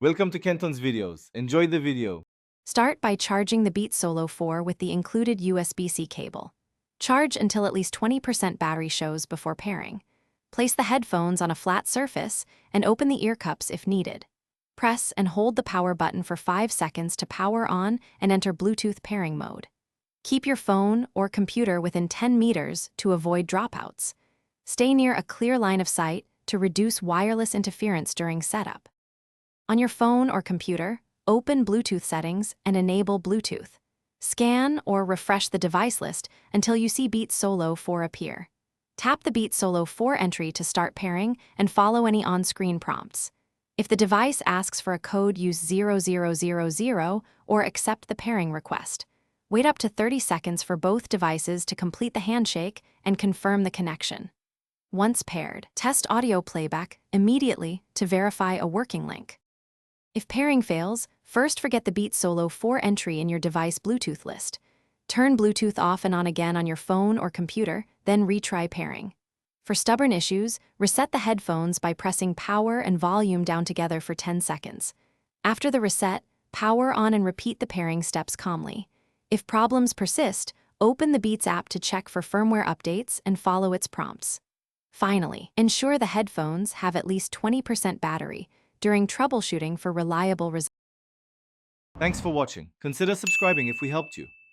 Welcome to Kenton's videos. Enjoy the video. Start by charging the Beats Solo 4 with the included USB-C cable. Charge until at least 20% battery shows before pairing. Place the headphones on a flat surface and open the ear cups if needed. Press and hold the power button for 5 seconds to power on and enter Bluetooth pairing mode. Keep your phone or computer within 10 meters to avoid dropouts. Stay near a clear line of sight to reduce wireless interference during setup. On your phone or computer, open Bluetooth settings and enable Bluetooth. Scan or refresh the device list until you see Beats Solo 4 appear. Tap the Beats Solo 4 entry to start pairing and follow any on-screen prompts. If the device asks for a code, use 0000 or accept the pairing request. Wait up to 30 seconds for both devices to complete the handshake and confirm the connection. Once paired, test audio playback immediately to verify a working link. If pairing fails, first forget the Beats Solo 4 entry in your device Bluetooth list. Turn Bluetooth off and on again on your phone or computer, then retry pairing. For stubborn issues, reset the headphones by pressing power and volume down together for 10 seconds. After the reset, power on and repeat the pairing steps calmly. If problems persist, open the Beats app to check for firmware updates and follow its prompts. Finally, ensure the headphones have at least 20% battery during troubleshooting for reliable results. Thanks for watching. Consider subscribing if we helped you.